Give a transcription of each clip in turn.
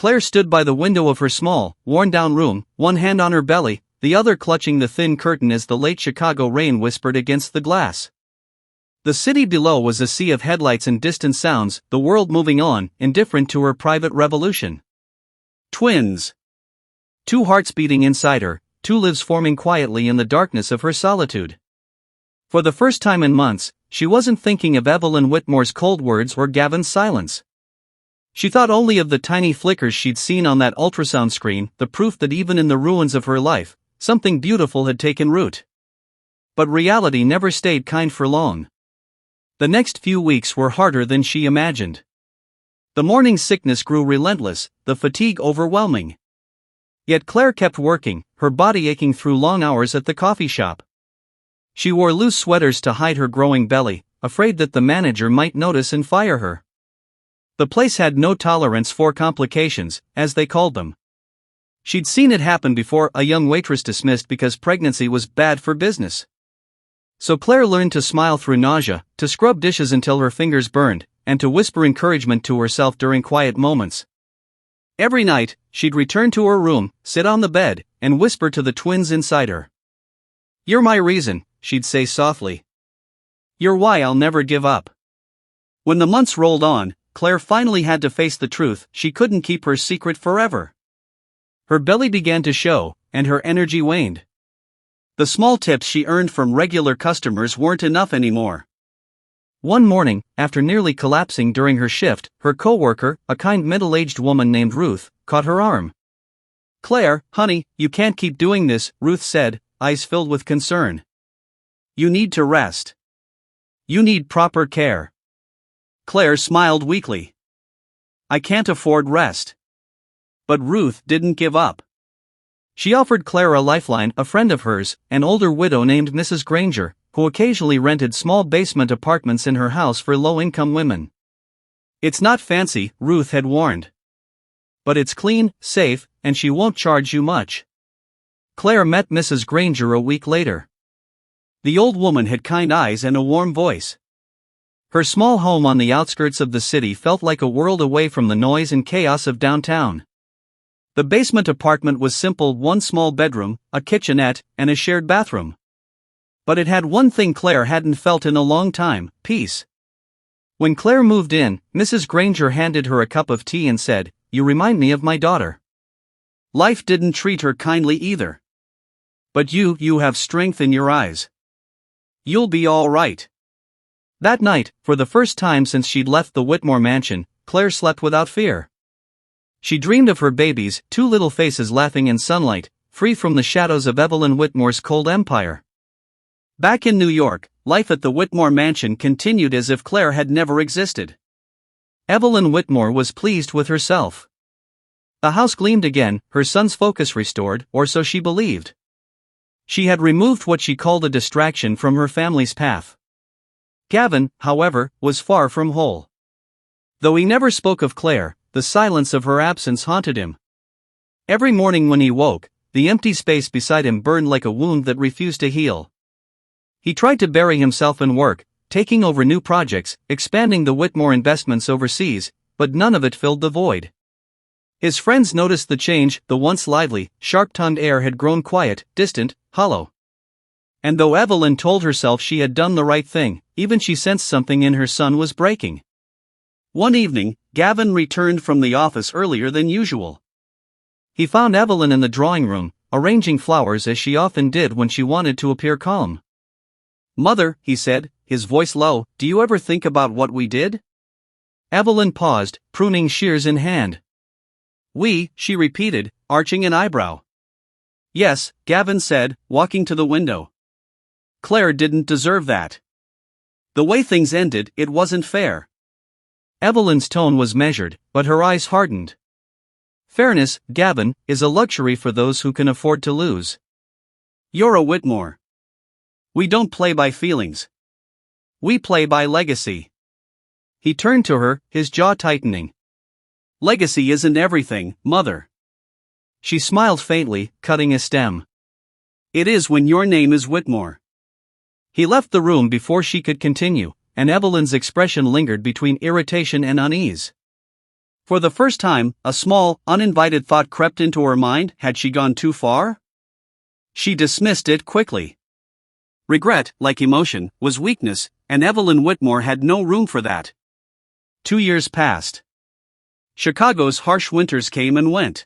Claire stood by the window of her small, worn-down room, one hand on her belly, the other clutching the thin curtain as the late Chicago rain whispered against the glass. The city below was a sea of headlights and distant sounds, the world moving on, indifferent to her private revolution. Twins. Two hearts beating inside her, two lives forming quietly in the darkness of her solitude. For the first time in months, she wasn't thinking of Evelyn Whitmore's cold words or Gavin's silence. She thought only of the tiny flickers she'd seen on that ultrasound screen, the proof that even in the ruins of her life, something beautiful had taken root. But reality never stayed kind for long. The next few weeks were harder than she imagined. The morning sickness grew relentless, the fatigue overwhelming. Yet Claire kept working, her body aching through long hours at the coffee shop. She wore loose sweaters to hide her growing belly, afraid that the manager might notice and fire her. The place had no tolerance for complications, as they called them. She'd seen it happen before, a young waitress dismissed because pregnancy was bad for business. So Claire learned to smile through nausea, to scrub dishes until her fingers burned, and to whisper encouragement to herself during quiet moments. Every night, she'd return to her room, sit on the bed, and whisper to the twins inside her. "You're my reason," she'd say softly. "You're why I'll never give up." When the months rolled on, Claire finally had to face the truth: she couldn't keep her secret forever. Her belly began to show, and her energy waned. The small tips she earned from regular customers weren't enough anymore. One morning, after nearly collapsing during her shift, her coworker, a kind middle-aged woman named Ruth, caught her arm. "Claire, honey, you can't keep doing this," Ruth said, eyes filled with concern. "You need to rest. You need proper care." Claire smiled weakly. "I can't afford rest." But Ruth didn't give up. She offered Claire a lifeline: a friend of hers, an older widow named Mrs. Granger, who occasionally rented small basement apartments in her house for low-income women. "It's not fancy," Ruth had warned. "But it's clean, safe, and she won't charge you much." Claire met Mrs. Granger a week later. The old woman had kind eyes and a warm voice. Her small home on the outskirts of the city felt like a world away from the noise and chaos of downtown. The basement apartment was simple: one small bedroom, a kitchenette, and a shared bathroom. But it had one thing Claire hadn't felt in a long time: peace. When Claire moved in, Mrs. Granger handed her a cup of tea and said, "You remind me of my daughter." Life didn't treat her kindly either. "But you have strength in your eyes. You'll be all right." That night, for the first time since she'd left the Whitmore mansion, Claire slept without fear. She dreamed of her babies, two little faces laughing in sunlight, free from the shadows of Evelyn Whitmore's cold empire. Back in New York, life at the Whitmore mansion continued as if Claire had never existed. Evelyn Whitmore was pleased with herself. The house gleamed again, her son's focus restored, or so she believed. She had removed what she called a distraction from her family's path. Gavin, however, was far from whole. Though he never spoke of Claire, the silence of her absence haunted him. Every morning when he woke, the empty space beside him burned like a wound that refused to heal. He tried to bury himself in work, taking over new projects, expanding the Whitmore investments overseas, but none of it filled the void. His friends noticed the change: the once lively, sharp-tongued air had grown quiet, distant, hollow. And though Evelyn told herself she had done the right thing, even she sensed something in her son was breaking. One evening, Gavin returned from the office earlier than usual. He found Evelyn in the drawing room, arranging flowers as she often did when she wanted to appear calm. "Mother," he said, his voice low, "do you ever think about what we did?" Evelyn paused, pruning shears in hand. "We," she repeated, arching an eyebrow. "Yes," Gavin said, walking to the window. "Claire didn't deserve that. The way things ended, it wasn't fair." Evelyn's tone was measured, but her eyes hardened. "Fairness, Gavin, is a luxury for those who can afford to lose. You're a Whitmore. We don't play by feelings. We play by legacy." He turned to her, his jaw tightening. "Legacy isn't everything, Mother." She smiled faintly, cutting a stem. "It is when your name is Whitmore." He left the room before she could continue, and Evelyn's expression lingered between irritation and unease. For the first time, a small, uninvited thought crept into her mind. Had she gone too far? She dismissed it quickly. Regret, like emotion, was weakness, and Evelyn Whitmore had no room for that. 2 years passed. Chicago's harsh winters came and went.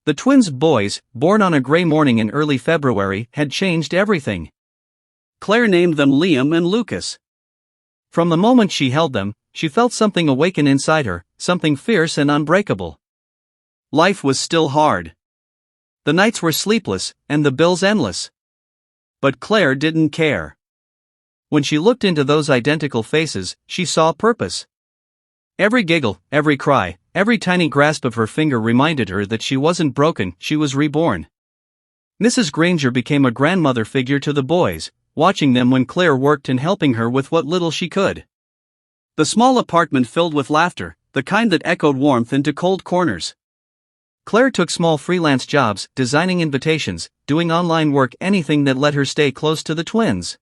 The twins' boys, born on a gray morning in early February, had changed everything. Claire named them Liam and Lucas. From the moment she held them, she felt something awaken inside her, something fierce and unbreakable. Life was still hard. The nights were sleepless, and the bills endless. But Claire didn't care. When she looked into those identical faces, she saw purpose. Every giggle, every cry, every tiny grasp of her finger reminded her that she wasn't broken, she was reborn. Mrs. Granger became a grandmother figure to the boys, watching them when Claire worked and helping her with what little she could. The small apartment filled with laughter, the kind that echoed warmth into cold corners. Claire took small freelance jobs, designing invitations, doing online work, anything that let her stay close to the twins.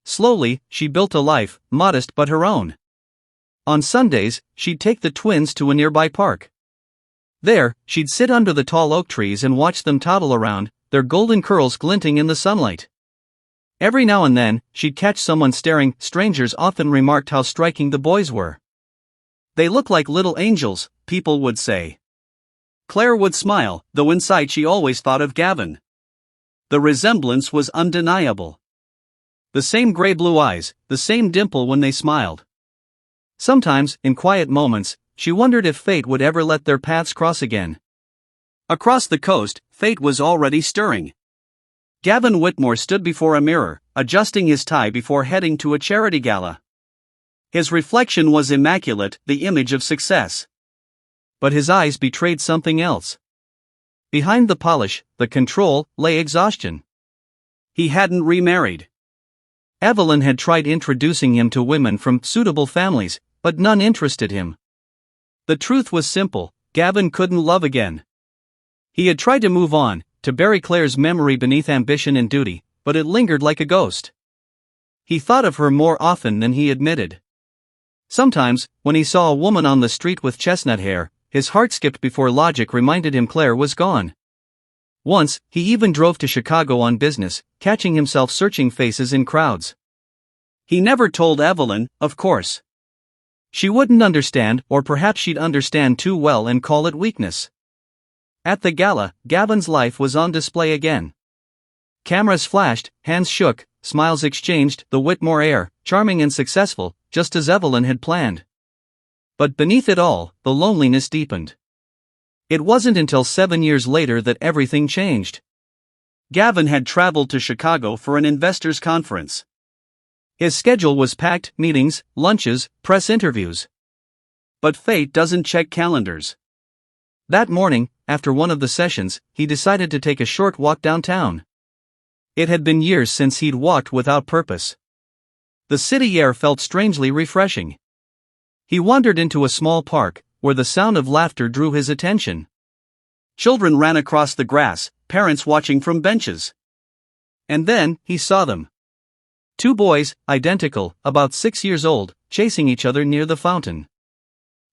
Slowly, she built a life, modest but her own. On Sundays, she'd take the twins to a nearby park. There, she'd sit under the tall oak trees and watch them toddle around, their golden curls glinting in the sunlight. Every now and then, she'd catch someone staring. Strangers often remarked how striking the boys were. They look like little angels, people would say. Claire would smile, though inside she always thought of Gavin. The resemblance was undeniable. The same gray-blue eyes, the same dimple when they smiled. Sometimes, in quiet moments, she wondered if fate would ever let their paths cross again. Across the coast, fate was already stirring. Gavin Whitmore stood before a mirror, adjusting his tie before heading to a charity gala. His reflection was immaculate, the image of success. But his eyes betrayed something else. Behind the polish, the control, lay exhaustion. He hadn't remarried. Evelyn had tried introducing him to women from suitable families, but none interested him. The truth was simple: Gavin couldn't love again. He had tried to move on, to bury Claire's memory beneath ambition and duty, but it lingered like a ghost. He thought of her more often than he admitted. Sometimes, when he saw a woman on the street with chestnut hair, his heart skipped before logic reminded him Claire was gone. Once, he even drove to Chicago on business, catching himself searching faces in crowds. He never told Evelyn, of course. She wouldn't understand, or perhaps she'd understand too well and call it weakness. At the gala, Gavin's life was on display again. Cameras flashed, hands shook, smiles exchanged, the Whitmore air, charming and successful, just as Evelyn had planned. But beneath it all, the loneliness deepened. It wasn't until 7 years later that everything changed. Gavin had traveled to Chicago for an investors' conference. His schedule was packed: meetings, lunches, press interviews. But fate doesn't check calendars. That morning, after one of the sessions, he decided to take a short walk downtown. It had been years since he'd walked without purpose. The city air felt strangely refreshing. He wandered into a small park, where the sound of laughter drew his attention. Children ran across the grass, parents watching from benches. And then, he saw them. 2 boys, identical, about 6 years old, chasing each other near the fountain.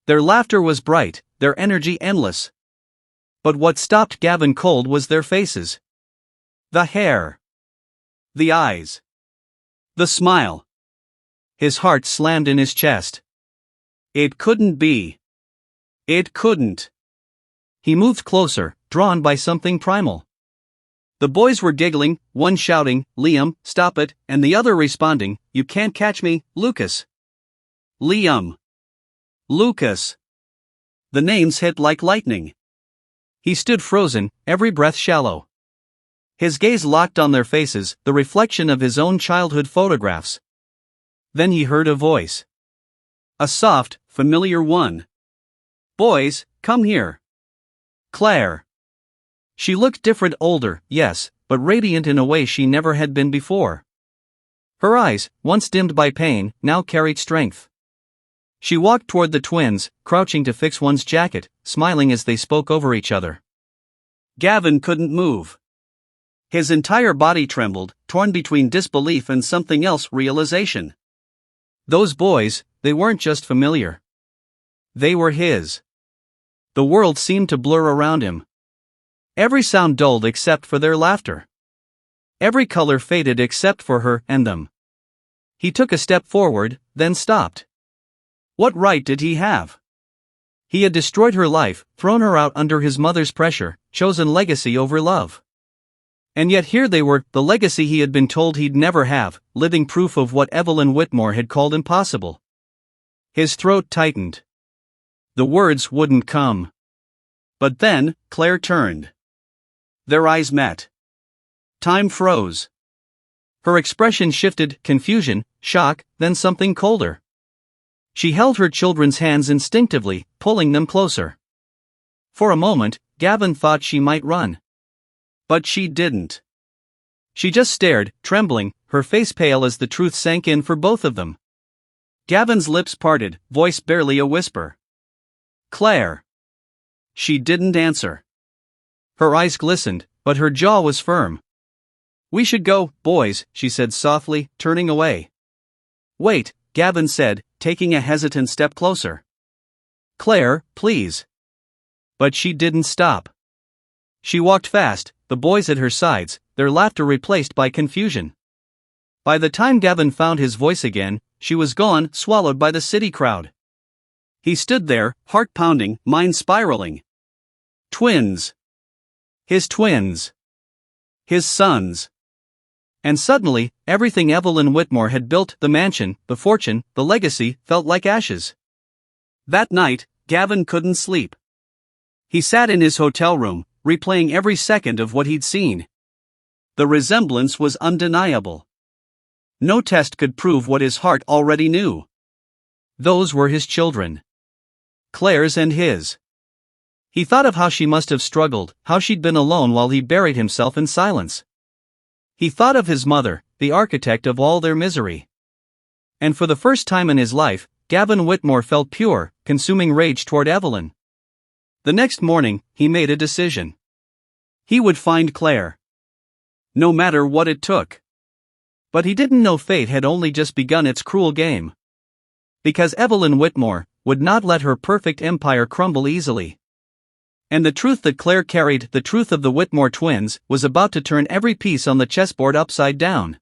Their laughter was bright, their energy endless. But what stopped Gavin cold was their faces. The hair. The eyes. The smile. His heart slammed in his chest. It couldn't be. It couldn't. He moved closer, drawn by something primal. The boys were giggling, one shouting, "Liam, stop it," and the other responding, "You can't catch me, Lucas." Liam. Lucas. The names hit like lightning. He stood frozen, every breath shallow. His gaze locked on their faces, the reflection of his own childhood photographs. Then he heard a voice. A soft, familiar one. "Boys, come here." Claire. She looked different, older, yes, but radiant in a way she never had been before. Her eyes, once dimmed by pain, now carried strength. She walked toward the twins, crouching to fix one's jacket, smiling as they spoke over each other. Gavin couldn't move. His entire body trembled, torn between disbelief and something else, realization. Those boys, they weren't just familiar. They were his. The world seemed to blur around him. Every sound dulled except for their laughter. Every color faded except for her and them. He took a step forward, then stopped. What right did he have? He had destroyed her life, thrown her out under his mother's pressure, chosen legacy over love. And yet here they were, the legacy he had been told he'd never have, living proof of what Evelyn Whitmore had called impossible. His throat tightened. The words wouldn't come. But then, Claire turned. Their eyes met. Time froze. Her expression shifted, confusion, shock, then something colder. She held her children's hands instinctively, pulling them closer. For a moment, Gavin thought she might run. But she didn't. She just stared, trembling, her face pale as the truth sank in for both of them. Gavin's lips parted, voice barely a whisper. Claire. She didn't answer. Her eyes glistened, but her jaw was firm. We should go, boys, she said softly, turning away. Wait, Gavin said, taking a hesitant step closer. Claire, please. But she didn't stop. She walked fast, the boys at her sides, their laughter replaced by confusion. By the time Gavin found his voice again, she was gone, swallowed by the city crowd. He stood there, heart pounding, mind spiraling. Twins. His twins. His sons. And suddenly, everything Evelyn Whitmore had built, the mansion, the fortune, the legacy, felt like ashes. That night, Gavin couldn't sleep. He sat in his hotel room, replaying every second of what he'd seen. The resemblance was undeniable. No test could prove what his heart already knew. Those were his children. Claire's and his. He thought of how she must have struggled, how she'd been alone while he buried himself in silence. He thought of his mother, the architect of all their misery. And for the first time in his life, Gavin Whitmore felt pure, consuming rage toward Evelyn. The next morning, he made a decision. He would find Claire. No matter what it took. But he didn't know fate had only just begun its cruel game. Because Evelyn Whitmore would not let her perfect empire crumble easily. And the truth that Claire carried, the truth of the Whitmore twins, was about to turn every piece on the chessboard upside down.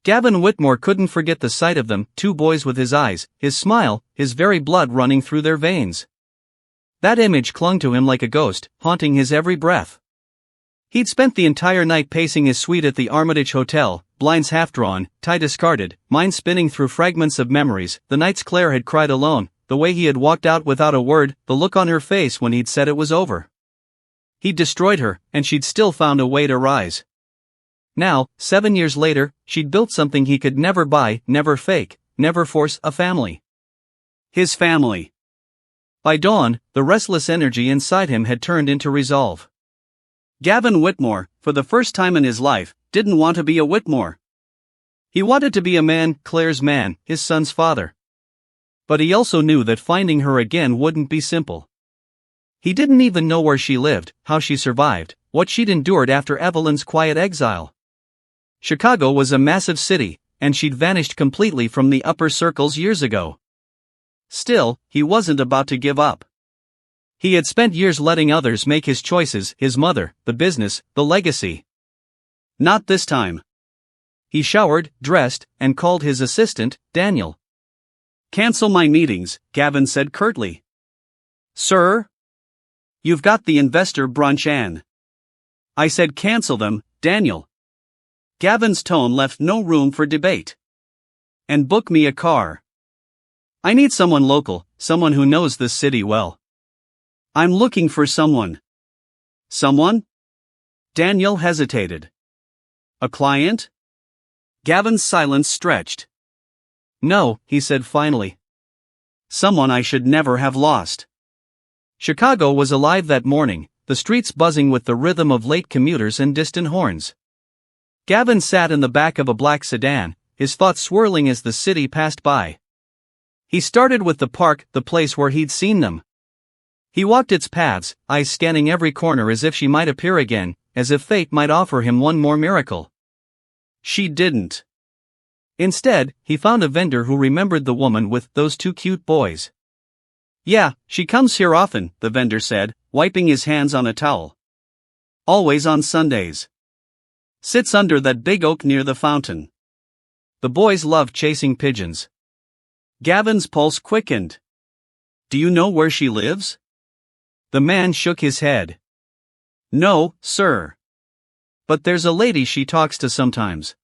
Gavin Whitmore couldn't forget the sight of them, two boys with his eyes, his smile, his very blood running through their veins. That image clung to him like a ghost, haunting his every breath. He'd spent the entire night pacing his suite at the Armitage Hotel, blinds half-drawn, tie discarded, mind spinning through fragments of memories, the nights Claire had cried alone, the way he had walked out without a word, the look on her face when he'd said it was over. He'd destroyed her, and she'd still found a way to rise. Now, 7 years later, she'd built something he could never buy, never fake, never force, a family. His family. By dawn, the restless energy inside him had turned into resolve. Gavin Whitmore, for the first time in his life, didn't want to be a Whitmore. He wanted to be a man, Claire's man, his son's father. But he also knew that finding her again wouldn't be simple. He didn't even know where she lived, how she survived, what she'd endured after Evelyn's quiet exile. Chicago was a massive city, and she'd vanished completely from the upper circles years ago. Still, he wasn't about to give up. He had spent years letting others make his choices, his mother, the business, the legacy. Not this time. He showered, dressed, and called his assistant, Daniel. Cancel my meetings, Gavin said curtly. Sir? You've got the investor brunch Ann. I said cancel them, Daniel. Gavin's tone left no room for debate. And book me a car. I need someone local, someone who knows this city well. I'm looking for someone. Someone? Daniel hesitated. A client? Gavin's silence stretched. No, he said finally. Someone I should never have lost. Chicago was alive that morning, the streets buzzing with the rhythm of late commuters and distant horns. Gavin sat in the back of a black sedan, his thoughts swirling as the city passed by. He started with the park, the place where he'd seen them. He walked its paths, eyes scanning every corner as if she might appear again, as if fate might offer him one more miracle. She didn't. Instead, he found a vendor who remembered the woman with those two cute boys. Yeah, she comes here often, the vendor said, wiping his hands on a towel. Always on Sundays. Sits under that big oak near the fountain. The boys love chasing pigeons. Gavin's pulse quickened. Do you know where she lives? The man shook his head. No, sir. But there's a lady she talks to sometimes.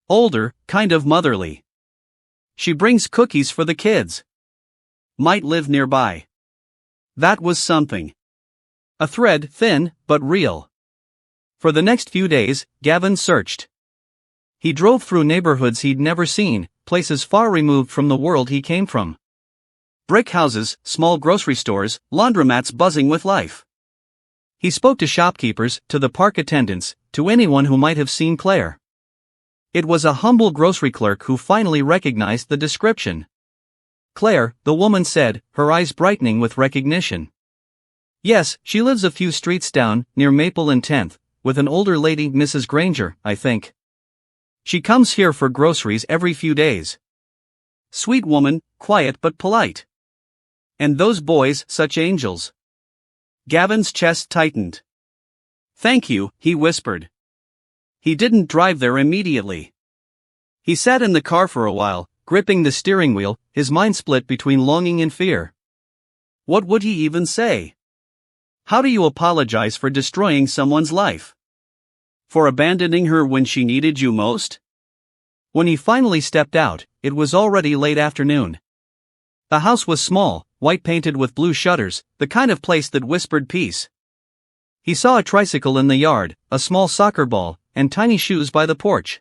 Older, kind of motherly. She brings cookies for the kids. Might live nearby. That was something. A thread, thin, but real. For the next few days, Gavin searched. He drove through neighborhoods he'd never seen, places far removed from the world he came from. Brick houses, small grocery stores, laundromats buzzing with life. He spoke to shopkeepers, to the park attendants, to anyone who might have seen Claire. It was a humble grocery clerk who finally recognized the description. Claire, the woman said, her eyes brightening with recognition. Yes, she lives a few streets down, near Maple and 10th, with an older lady, Mrs. Granger, I think. She comes here for groceries every few days. Sweet woman, quiet but polite. And those boys, such angels. Gavin's chest tightened. Thank you, he whispered. He didn't drive there immediately. He sat in the car for a while, gripping the steering wheel, his mind split between longing and fear. What would he even say? How do you apologize for destroying someone's life? For abandoning her when she needed you most? When he finally stepped out, it was already late afternoon. The house was small, white-painted with blue shutters, the kind of place that whispered peace. He saw a tricycle in the yard, a small soccer ball, and tiny shoes by the porch.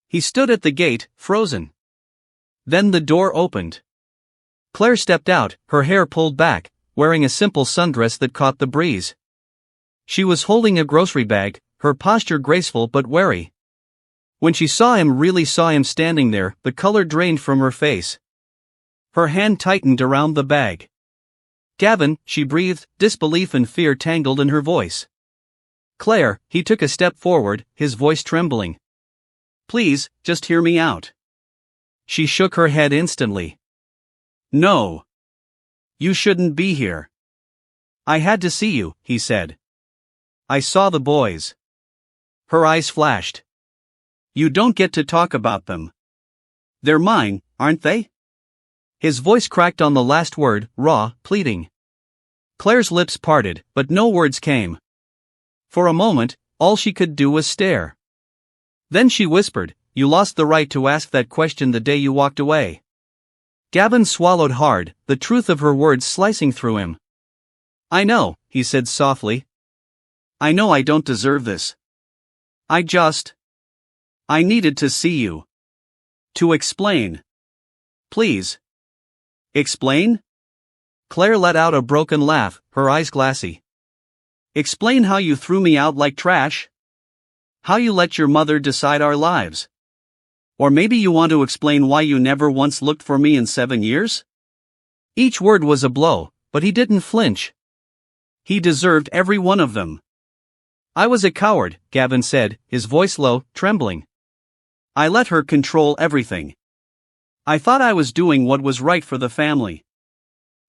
He stood at the gate, frozen. Then the door opened. Claire stepped out, her hair pulled back, wearing a simple sundress that caught the breeze. She was holding a grocery bag, her posture graceful but wary. When she really saw him standing there, the color drained from her face. Her hand tightened around the bag. Gavin, she breathed, disbelief and fear tangled in her voice. Claire, he took a step forward, his voice trembling. Please, just hear me out. She shook her head instantly. No. You shouldn't be here. I had to see you, he said. I saw the boys. Her eyes flashed. You don't get to talk about them. They're mine, aren't they? His voice cracked on the last word, raw, pleading. Claire's lips parted, but no words came. For a moment, all she could do was stare. Then she whispered, You lost the right to ask that question the day you walked away. Gavin swallowed hard, the truth of her words slicing through him. I know, he said softly. I know I don't deserve this. I needed to see you. To explain. Please. Explain? Claire let out a broken laugh, her eyes glassy. Explain how you threw me out like trash? How you let your mother decide our lives? Or maybe you want to explain why you never once looked for me in 7 years? Each word was a blow, but he didn't flinch. He deserved every one of them. I was a coward, Gavin said, his voice low, trembling. I let her control everything. I thought I was doing what was right for the family.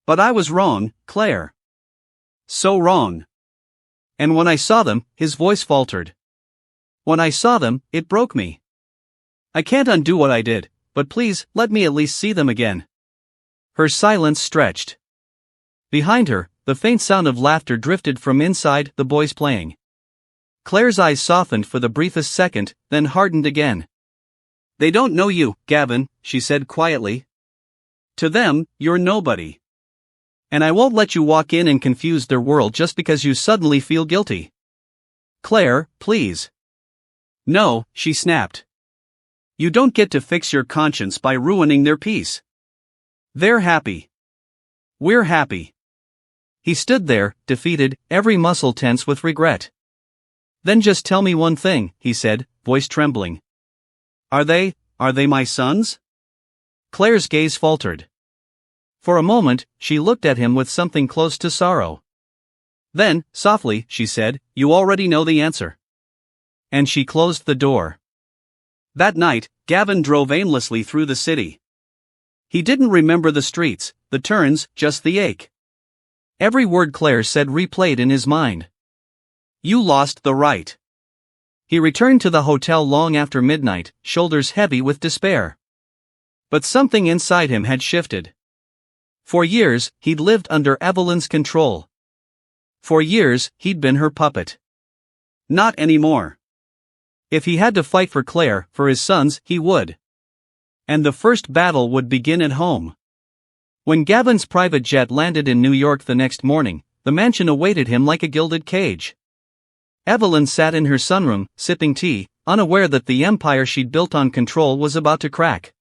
But I was wrong, Claire. So wrong. And when I saw them, his voice faltered. When I saw them, it broke me. I can't undo what I did, but please, let me at least see them again. Her silence stretched. Behind her, the faint sound of laughter drifted from inside, the boys playing. Claire's eyes softened for the briefest second, then hardened again. They don't know you, Gavin, she said quietly. To them, you're nobody. And I won't let you walk in and confuse their world just because you suddenly feel guilty. Claire, please. No, she snapped. You don't get to fix your conscience by ruining their peace. They're happy. We're happy. He stood there, defeated, every muscle tense with regret. Then just tell me one thing, he said, voice trembling. Are they my sons? Claire's gaze faltered. For a moment, she looked at him with something close to sorrow. Then, softly, she said, You already know the answer. And she closed the door. That night, Gavin drove aimlessly through the city. He didn't remember the streets, the turns, just the ache. Every word Claire said replayed in his mind. You lost the right. He returned to the hotel long after midnight, shoulders heavy with despair. But something inside him had shifted. For years, he'd lived under Evelyn's control. For years, he'd been her puppet. Not anymore. If he had to fight for Claire, for his sons, he would. And the first battle would begin at home. When Gavin's private jet landed in New York the next morning, the mansion awaited him like a gilded cage. Evelyn sat in her sunroom, sipping tea, unaware that the empire she'd built on control was about to crack.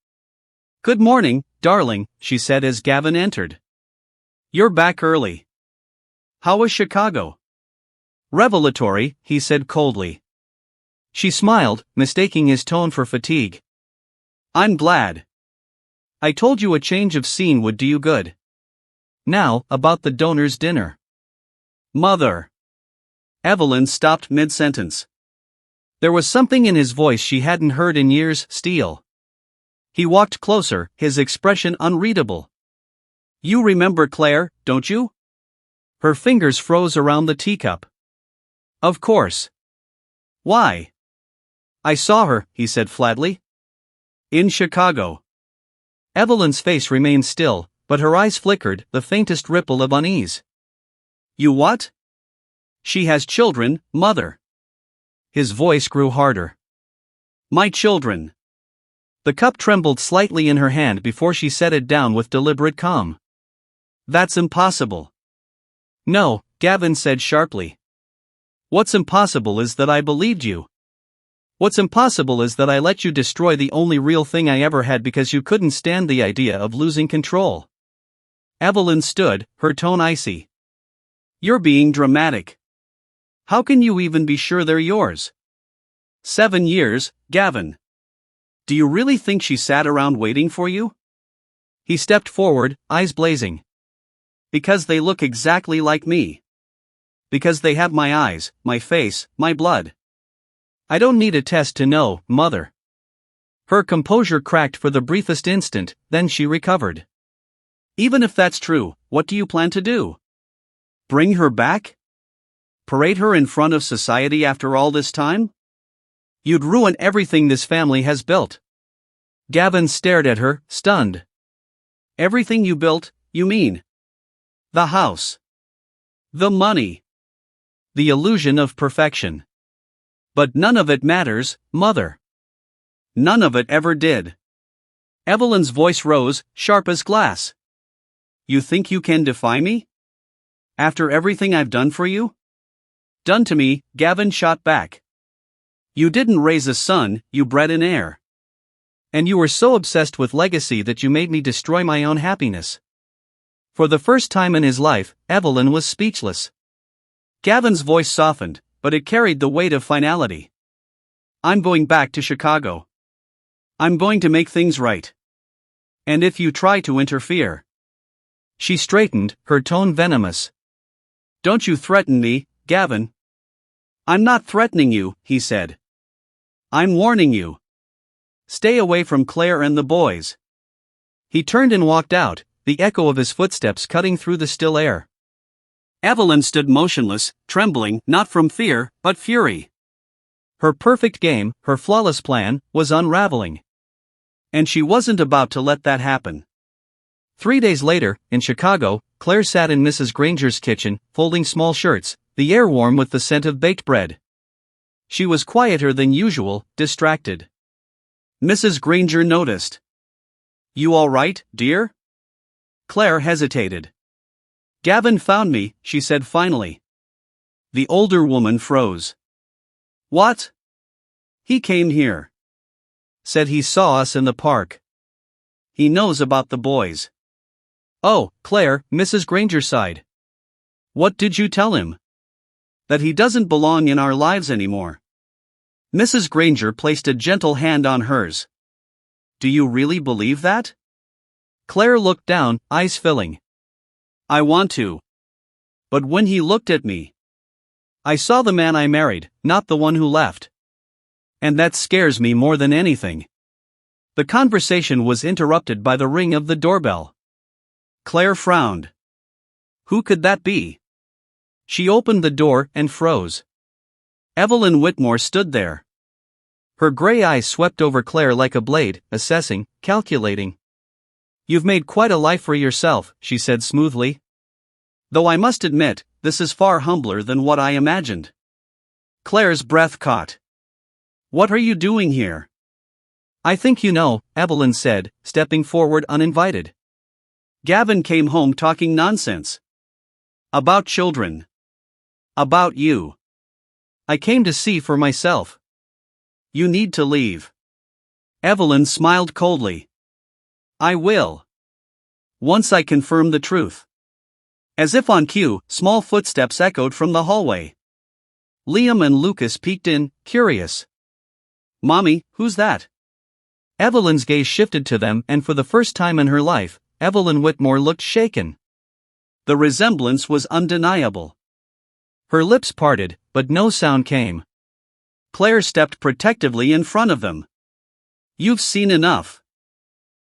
Good morning, darling, she said as Gavin entered. You're back early. How was Chicago? Revelatory, he said coldly. She smiled, mistaking his tone for fatigue. I'm glad. I told you a change of scene would do you good. Now, about the donor's dinner. Mother. Evelyn stopped mid-sentence. There was something in his voice she hadn't heard in years, steel. He walked closer, his expression unreadable. You remember Claire, don't you? Her fingers froze around the teacup. Of course. Why? I saw her, he said flatly. In Chicago. Evelyn's face remained still, but her eyes flickered, the faintest ripple of unease. You what? She has children, mother. His voice grew harder. My children. The cup trembled slightly in her hand before she set it down with deliberate calm. That's impossible. No, Gavin said sharply. What's impossible is that I believed you. What's impossible is that I let you destroy the only real thing I ever had because you couldn't stand the idea of losing control. Evelyn stood, her tone icy. You're being dramatic. How can you even be sure they're yours? 7 years, Gavin. Do you really think she sat around waiting for you? He stepped forward, eyes blazing. Because they look exactly like me. Because they have my eyes, my face, my blood. I don't need a test to know, mother. Her composure cracked for the briefest instant, then she recovered. Even if that's true, what do you plan to do? Bring her back? Parade her in front of society after all this time? You'd ruin everything this family has built. Gavin stared at her, stunned. Everything you built, you mean? The house. The money. The illusion of perfection. But none of it matters, mother. None of it ever did. Evelyn's voice rose, sharp as glass. You think you can defy me? After everything I've done for you? Done to me, Gavin shot back. You didn't raise a son, you bred an heir. And you were so obsessed with legacy that you made me destroy my own happiness. For the first time in his life, Evelyn was speechless. Gavin's voice softened, but it carried the weight of finality. I'm going back to Chicago. I'm going to make things right. And if you try to interfere. She straightened, her tone venomous. Don't you threaten me, Gavin. I'm not threatening you, he said. I'm warning you. Stay away from Claire and the boys. He turned and walked out, the echo of his footsteps cutting through the still air. Evelyn stood motionless, trembling, not from fear, but fury. Her perfect game, her flawless plan, was unraveling. And she wasn't about to let that happen. 3 days later, in Chicago, Claire sat in Mrs. Granger's kitchen, folding small shirts, the air warm with the scent of baked bread. She was quieter than usual, distracted. Mrs. Granger noticed. You all right, dear? Claire hesitated. Gavin found me, she said finally. The older woman froze. What? He came here. Said he saw us in the park. He knows about the boys. Oh, Claire, Mrs. Granger sighed. What did you tell him? That he doesn't belong in our lives anymore. Mrs. Granger placed a gentle hand on hers. Do you really believe that? Claire looked down, eyes filling. I want to. But when he looked at me, I saw the man I married, not the one who left. And that scares me more than anything. The conversation was interrupted by the ring of the doorbell. Claire frowned. Who could that be? She opened the door and froze. Evelyn Whitmore stood there. Her gray eyes swept over Claire like a blade, assessing, calculating. "You've made quite a life for yourself," she said smoothly. "Though I must admit, this is far humbler than what I imagined." Claire's breath caught. "What are you doing here?" "I think you know," Evelyn said, stepping forward uninvited. "Gavin came home talking nonsense. About children. About you. I came to see for myself. You need to leave." Evelyn smiled coldly. "I will. Once I confirm the truth." As if on cue, small footsteps echoed from the hallway. Liam and Lucas peeked in, curious. "Mommy, who's that?" Evelyn's gaze shifted to them, and for the first time in her life, Evelyn Whitmore looked shaken. The resemblance was undeniable. Her lips parted, but no sound came. Claire stepped protectively in front of them. "You've seen enough."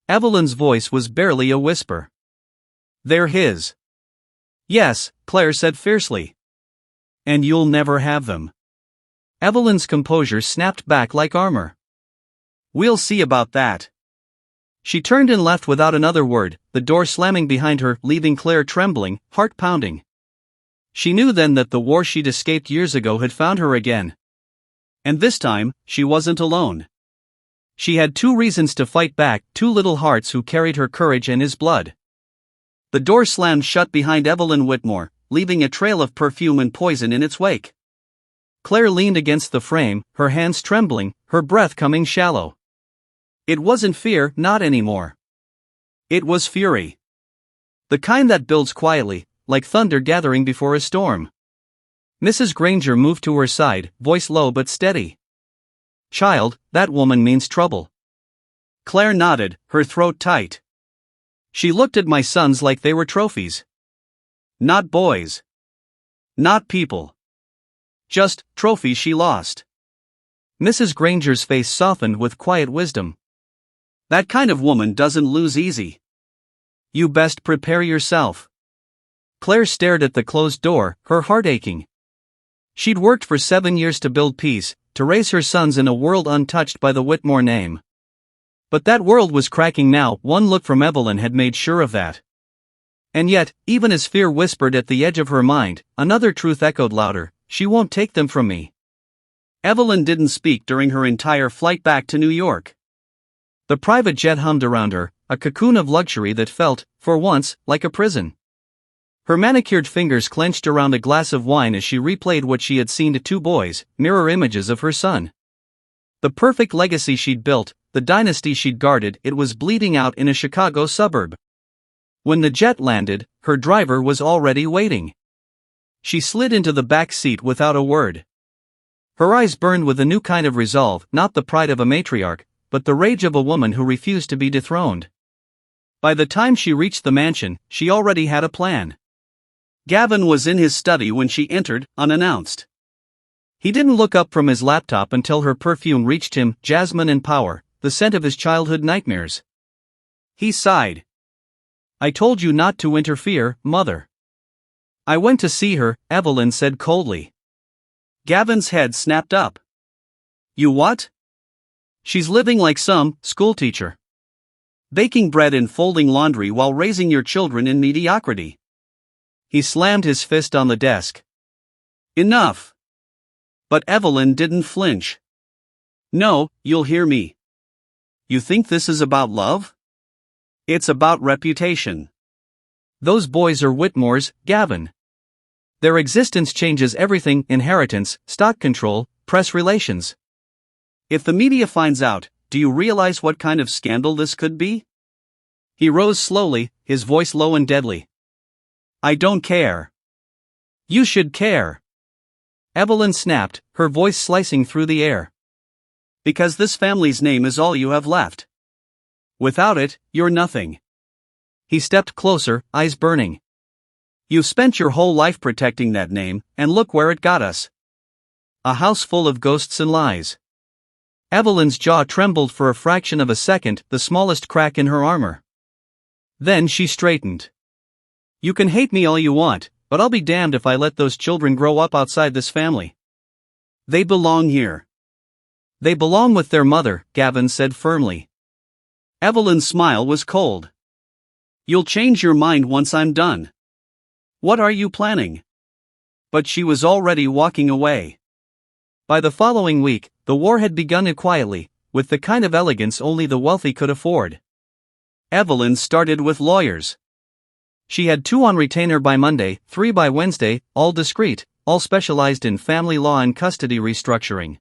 Evelyn's voice was barely a whisper. "They're his." "Yes," Claire said fiercely. "And you'll never have them." Evelyn's composure snapped back like armor. "We'll see about that." She turned and left without another word, the door slamming behind her, leaving Claire trembling, heart pounding. She knew then that the war she'd escaped years ago had found her again. And this time, she wasn't alone. She had two reasons to fight back, two little hearts who carried her courage and his blood. The door slammed shut behind Evelyn Whitmore, leaving a trail of perfume and poison in its wake. Claire leaned against the frame, her hands trembling, her breath coming shallow. It wasn't fear, not anymore. It was fury. The kind that builds quietly, like thunder gathering before a storm. Mrs. Granger moved to her side, voice low but steady. "Child, that woman means trouble." Claire nodded, her throat tight. "She looked at my sons like they were trophies. Not boys. Not people. Just trophies she lost." Mrs. Granger's face softened with quiet wisdom. "That kind of woman doesn't lose easy. You best prepare yourself." Claire stared at the closed door, her heart aching. She'd worked for 7 years to build peace, to raise her sons in a world untouched by the Whitmore name. But that world was cracking now, one look from Evelyn had made sure of that. And yet, even as fear whispered at the edge of her mind, another truth echoed louder: "She won't take them from me." Evelyn didn't speak during her entire flight back to New York. The private jet hummed around her, a cocoon of luxury that felt, for once, like a prison. Her manicured fingers clenched around a glass of wine as she replayed what she had seen to two boys, mirror images of her son. The perfect legacy she'd built, the dynasty she'd guarded, it was bleeding out in a Chicago suburb. When the jet landed, her driver was already waiting. She slid into the back seat without a word. Her eyes burned with a new kind of resolve, not the pride of a matriarch, but the rage of a woman who refused to be dethroned. By the time she reached the mansion, she already had a plan. Gavin was in his study when she entered, unannounced. He didn't look up from his laptop until her perfume reached him, jasmine and power, the scent of his childhood nightmares. He sighed. "I told you not to interfere, Mother." "I went to see her," Evelyn said coldly. Gavin's head snapped up. "You what?" "She's living like some schoolteacher. Baking bread and folding laundry while raising your children in mediocrity." He slammed his fist on the desk. "Enough." But Evelyn didn't flinch. "No, you'll hear me. You think this is about love? It's about reputation. Those boys are Whitmore's, Gavin. Their existence changes everything: inheritance, stock control, press relations. If the media finds out, do you realize what kind of scandal this could be?" He rose slowly, his voice low and deadly. "I don't care." "You should care." Evelyn snapped, her voice slicing through the air. "Because this family's name is all you have left. Without it, you're nothing." He stepped closer, eyes burning. "You've spent your whole life protecting that name, and look where it got us. A house full of ghosts and lies." Evelyn's jaw trembled for a fraction of a second, the smallest crack in her armor. Then she straightened. You can hate me all you want, but I'll be damned if I let those children grow up outside this family. They belong here. They belong with their mother, Gavin said firmly. Evelyn's smile was cold. You'll change your mind once I'm done. What are you planning? But she was already walking away. By the following week, the war had begun quietly, with the kind of elegance only the wealthy could afford. Evelyn started with lawyers. She had 2 on retainer by Monday, 3 by Wednesday, all discreet, all specialized in family law and custody restructuring.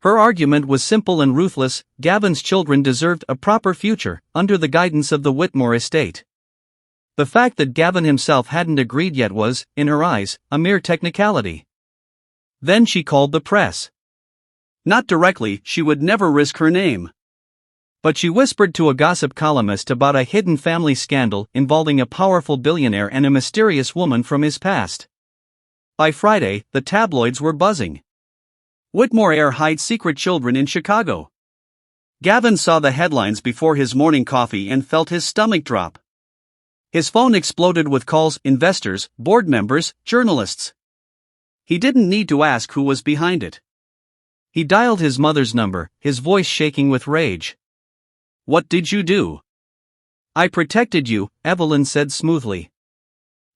Her argument was simple and ruthless: Gavin's children deserved a proper future, under the guidance of the Whitmore estate. The fact that Gavin himself hadn't agreed yet was, in her eyes, a mere technicality. Then she called the press. Not directly, she would never risk her name. But she whispered to a gossip columnist about a hidden family scandal involving a powerful billionaire and a mysterious woman from his past. By Friday, the tabloids were buzzing. Whitmore heir hides secret children in Chicago. Gavin saw the headlines before his morning coffee and felt his stomach drop. His phone exploded with calls: investors, board members, journalists. He didn't need to ask who was behind it. He dialed his mother's number, his voice shaking with rage. What did you do? I protected you, Evelyn said smoothly.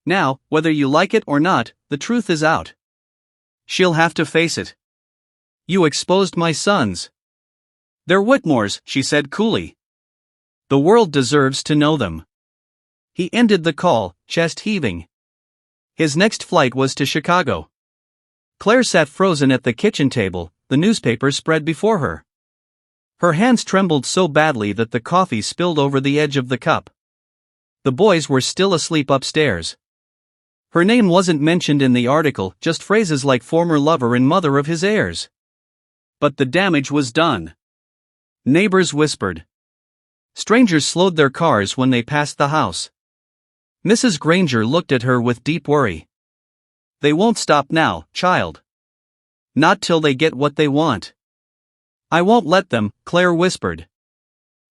Now, whether you like it or not, the truth is out. She'll have to face it. You exposed my sons. They're Whitmore's, she said coolly. The world deserves to know them. He ended the call, chest heaving. His next flight was to Chicago. Claire sat frozen at the kitchen table, the newspaper spread before her. Her hands trembled so badly that the coffee spilled over the edge of the cup. The boys were still asleep upstairs. Her name wasn't mentioned in the article, just phrases like former lover and mother of his heirs. But the damage was done. Neighbors whispered. Strangers slowed their cars when they passed the house. Mrs. Granger looked at her with deep worry. They won't stop now, child. Not till they get what they want. I won't let them, Claire whispered.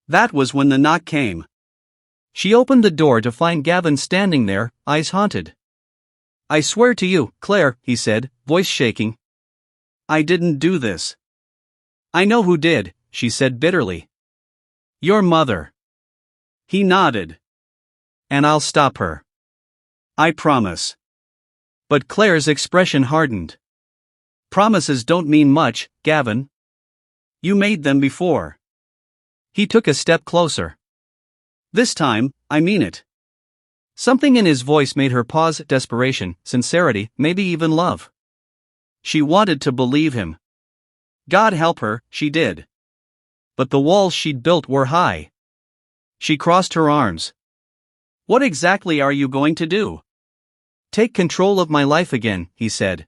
That was when the knock came. She opened the door to find Gavin standing there, eyes haunted. I swear to you, Claire, he said, voice shaking. I didn't do this. I know who did, she said bitterly. Your mother. He nodded. And I'll stop her. I promise. But Claire's expression hardened. Promises don't mean much, Gavin. You made them before. He took a step closer. This time, I mean it. Something in his voice made her pause: desperation, sincerity, maybe even love. She wanted to believe him. God help her, she did. But the walls she'd built were high. She crossed her arms. What exactly are you going to do? Take control of my life again, he said.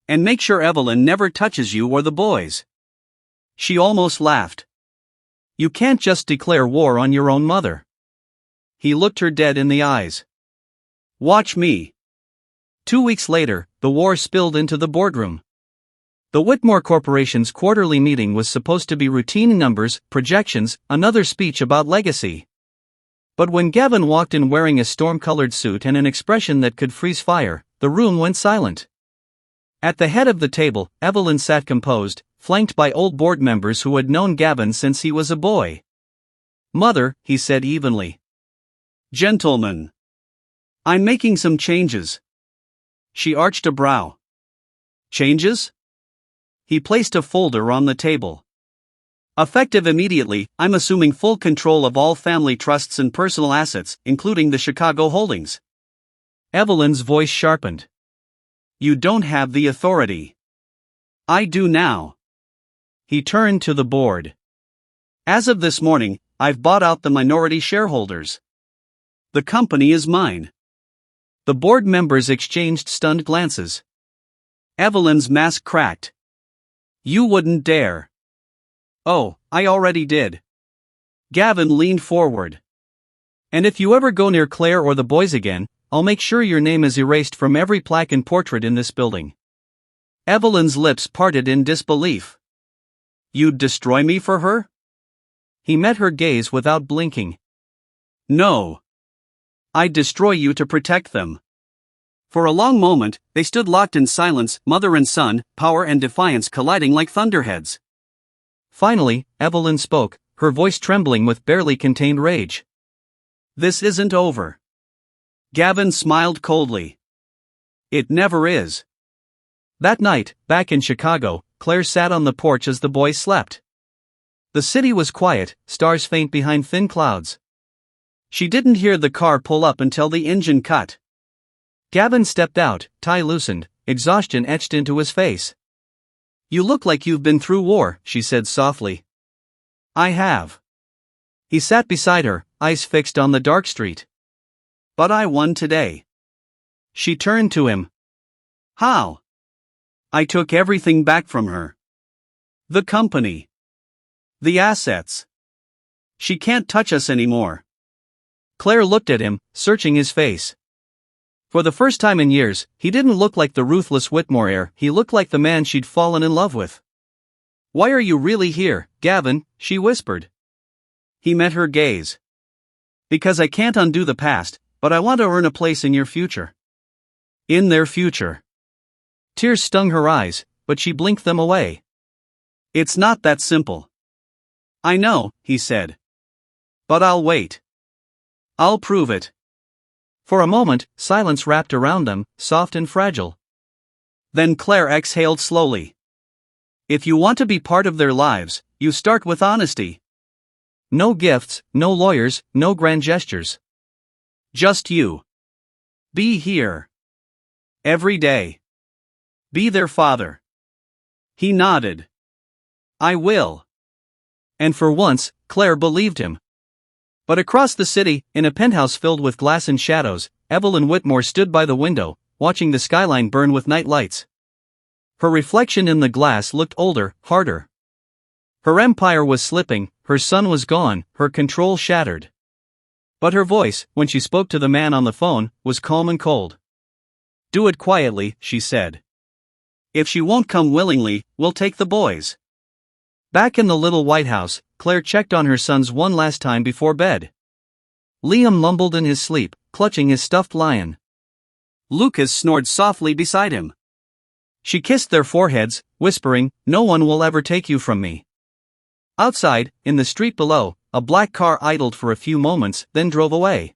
And make sure Evelyn never touches you or the boys. She almost laughed. You can't just declare war on your own mother. He looked her dead in the eyes. Watch me. 2 weeks later, the war spilled into the boardroom. The Whitmore Corporation's quarterly meeting was supposed to be routine: numbers, projections, another speech about legacy. But when Gavin walked in wearing a storm-colored suit and an expression that could freeze fire, the room went silent. At the head of the table, Evelyn sat composed, flanked by old board members who had known Gavin since he was a boy. Mother, he said evenly. Gentlemen. I'm making some changes. She arched a brow. Changes? He placed a folder on the table. Effective immediately, I'm assuming full control of all family trusts and personal assets, including the Chicago holdings. Evelyn's voice sharpened. You don't have the authority. I do now. He turned to the board. As of this morning, I've bought out the minority shareholders. The company is mine. The board members exchanged stunned glances. Evelyn's mask cracked. You wouldn't dare. Oh, I already did. Gavin leaned forward. And if you ever go near Claire or the boys again, I'll make sure your name is erased from every plaque and portrait in this building. Evelyn's lips parted in disbelief. You'd destroy me for her? He met her gaze without blinking. No. I'd destroy you to protect them. For a long moment, they stood locked in silence, mother and son, power and defiance colliding like thunderheads. Finally, Evelyn spoke, her voice trembling with barely contained rage. This isn't over. Gavin smiled coldly. It never is. That night, back in Chicago, Claire sat on the porch as the boys slept. The city was quiet, stars faint behind thin clouds. She didn't hear the car pull up until the engine cut. Gavin stepped out, tie loosened, exhaustion etched into his face. You look like you've been through war, she said softly. I have. He sat beside her, eyes fixed on the dark street. But I won today. She turned to him. How? I took everything back from her. The company. The assets. She can't touch us anymore. Claire looked at him, searching his face. For the first time in years, he didn't look like the ruthless Whitmore heir, he looked like the man she'd fallen in love with. Why are you really here, Gavin? She whispered. He met her gaze. Because I can't undo the past, but I want to earn a place in your future. In their future. Tears stung her eyes, but she blinked them away. It's not that simple. I know, he said. But I'll wait. I'll prove it. For a moment, silence wrapped around them, soft and fragile. Then Claire exhaled slowly. If you want to be part of their lives, you start with honesty. No gifts, no lawyers, no grand gestures. Just you. Be here. Every day. Be their father. He nodded. I will. And for once, Claire believed him. But across the city, in a penthouse filled with glass and shadows, Evelyn Whitmore stood by the window, watching the skyline burn with night lights. Her reflection in the glass looked older, harder. Her empire was slipping, her son was gone, her control shattered. But her voice, when she spoke to the man on the phone, was calm and cold. Do it quietly, she said. If she won't come willingly, we'll take the boys. Back in the little White House, Claire checked on her sons one last time before bed. Liam mumbled in his sleep, clutching his stuffed lion. Lucas snored softly beside him. She kissed their foreheads, whispering, "No one will ever take you from me." Outside, in the street below, a black car idled for a few moments, then drove away.